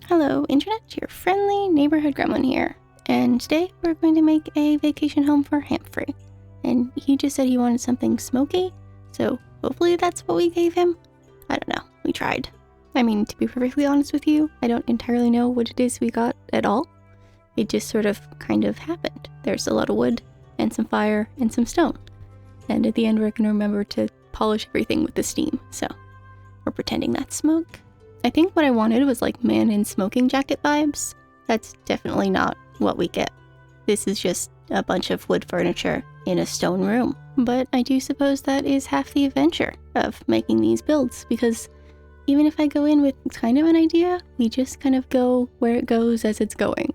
Hello, Internet, your friendly neighborhood gremlin here. And today we're going to make a vacation home for Hamphrey. And he just said he wanted something smoky, so hopefully that's what we gave him. I don't know, we tried. I mean, to be perfectly honest with you, I don't entirely know what it is we got at all. It just sort of kind of happened. There's a lot of wood, and some fire, and some stone. And at the end we're going to remember to polish everything with the steam, so we're pretending that's smoke. I think what I wanted was like man in smoking jacket vibes. That's definitely not what we get. This is just a bunch of wood furniture in a stone room. But I do suppose that is half the adventure of making these builds, because even if I go in with kind of an idea, we just kind of go where it goes as it's going.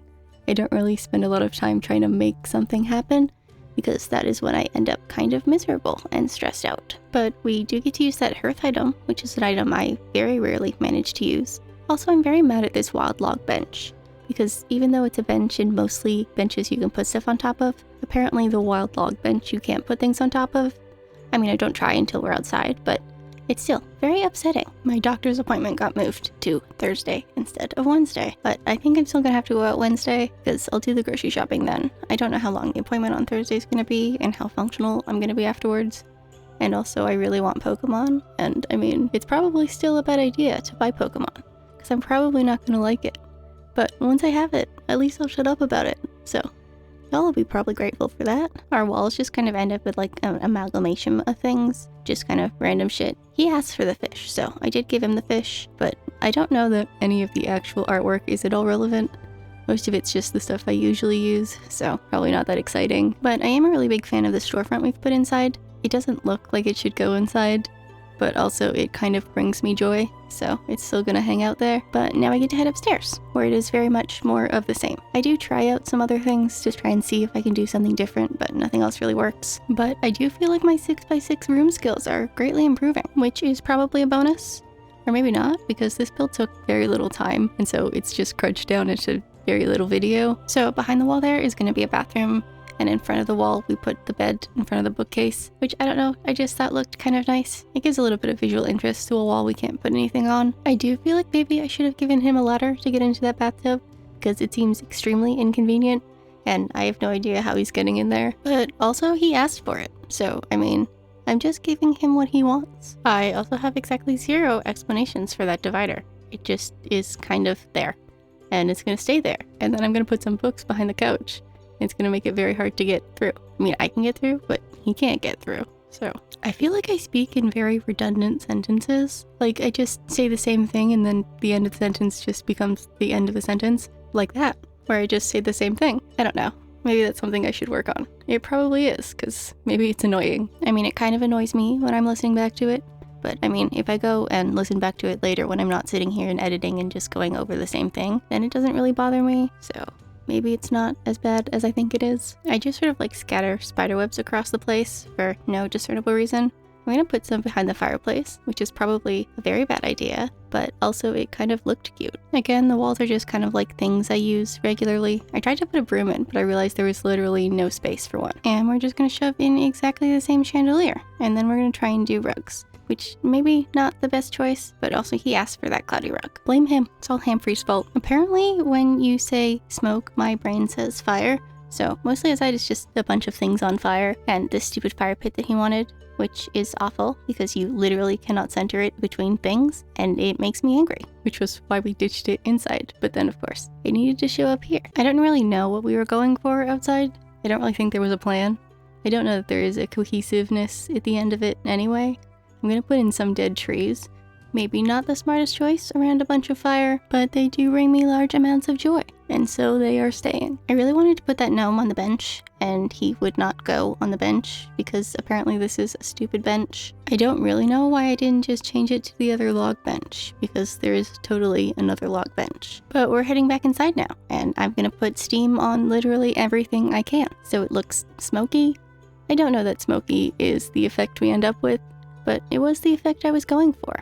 I don't really spend a lot of time trying to make something happen, because that is when I end up kind of miserable and stressed out. But we do get to use that hearth item, which is an item I very rarely manage to use. Also, I'm very mad at this wild log bench, because even though it's a bench and mostly benches you can put stuff on top of, apparently the wild log bench you can't put things on top of. I mean, I don't try until we're outside, but it's still very upsetting. My doctor's appointment got moved to Thursday instead of Wednesday, but I think I'm still gonna have to go out Wednesday because I'll do the grocery shopping then. I don't know how long the appointment on Thursday is gonna be and how functional I'm gonna be afterwards. And also I really want Pokemon, and I mean, it's probably still a bad idea to buy Pokemon because I'm probably not gonna like it. But once I have it, at least I'll shut up about it. So y'all will be probably grateful for that. Our walls just kind of end up with like an amalgamation of things, just kind of random shit. He asked for the fish, so I did give him the fish, but I don't know that any of the actual artwork is at all relevant. Most of it's just the stuff I usually use, so probably not that exciting. But I am a really big fan of the storefront we've put inside. It doesn't look like it should go inside, but also it kind of brings me joy, so it's still gonna hang out there. But now I get to head upstairs, where it is very much more of the same. I do try out some other things to try and see if I can do something different, but nothing else really works. But I do feel like my 6x6 room skills are greatly improving, which is probably a bonus. Or maybe not, because this build took very little time, and so it's just crunched down into very little video. So behind the wall there is gonna be a bathroom, and in front of the wall we put the bed in front of the bookcase, which I don't know, I just thought looked kind of nice. It gives a little bit of visual interest to a wall we can't put anything on. I do feel like maybe I should have given him a ladder to get into that bathtub, because it seems extremely inconvenient, and I have no idea how he's getting in there. But also he asked for it, so I mean, I'm just giving him what he wants. I also have exactly 0 explanations for that divider. It just is kind of there, and it's gonna stay there, and then I'm gonna put some books behind the couch. It's gonna make it very hard to get through. I mean, I can get through, but he can't get through. So I feel like I speak in very redundant sentences. Like I just say the same thing and then the end of the sentence just becomes the end of the sentence. Like that, where I just say the same thing. I don't know. Maybe that's something I should work on. It probably is, because maybe it's annoying. I mean, it kind of annoys me when I'm listening back to it. But I mean, if I go and listen back to it later when I'm not sitting here and editing and just going over the same thing, then it doesn't really bother me. So maybe it's not as bad as I think it is. I just sort of like scatter spiderwebs across the place for no discernible reason. I'm gonna put some behind the fireplace, which is probably a very bad idea, but also it kind of looked cute. Again, the walls are just kind of like things I use regularly. I tried to put a broom in, but I realized there was literally no space for one. And we're just gonna shove in exactly the same chandelier, and then we're gonna try and do rugs. Which maybe not the best choice, but also he asked for that cloudy rug. Blame him, it's all Hamphrey's fault. Apparently when you say smoke, my brain says fire, so mostly outside it's just a bunch of things on fire, and this stupid fire pit that he wanted, which is awful because you literally cannot center it between things, and it makes me angry, which was why we ditched it inside. But then of course, it needed to show up here. I don't really know what we were going for outside. I don't really think there was a plan. I don't know that there is a cohesiveness at the end of it anyway. I'm gonna put in some dead trees. Maybe not the smartest choice around a bunch of fire, but they do bring me large amounts of joy, and so they are staying. I really wanted to put that gnome on the bench, and he would not go on the bench because apparently this is a stupid bench. I don't really know why I didn't just change it to the other log bench, because there is totally another log bench. But we're heading back inside now, and I'm gonna put steam on literally everything I can, so it looks smoky. I don't know that smoky is the effect we end up with, but it was the effect I was going for.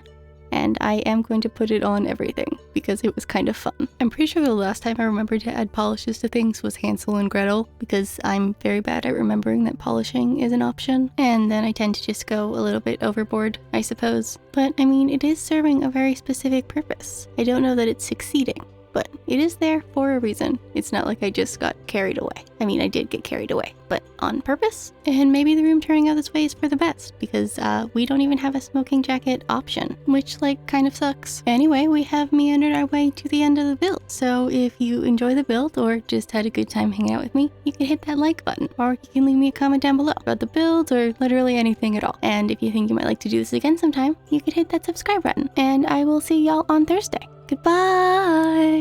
And I am going to put it on everything, because it was kind of fun. I'm pretty sure the last time I remembered to add polishes to things was Hansel and Gretel, because I'm very bad at remembering that polishing is an option, and then I tend to just go a little bit overboard, I suppose. But I mean, it is serving a very specific purpose. I don't know that it's succeeding, but it is there for a reason. It's not like I just got carried away. I mean, I did get carried away, but on purpose. And maybe the room turning out this way is for the best, because we don't even have a smoking jacket option, which like kind of sucks. Anyway, we have meandered our way to the end of the build. So if you enjoy the build or just had a good time hanging out with me, you can hit that like button, or you can leave me a comment down below about the build or literally anything at all. And if you think you might like to do this again sometime, you can hit that subscribe button. And I will see y'all on Thursday. Goodbye!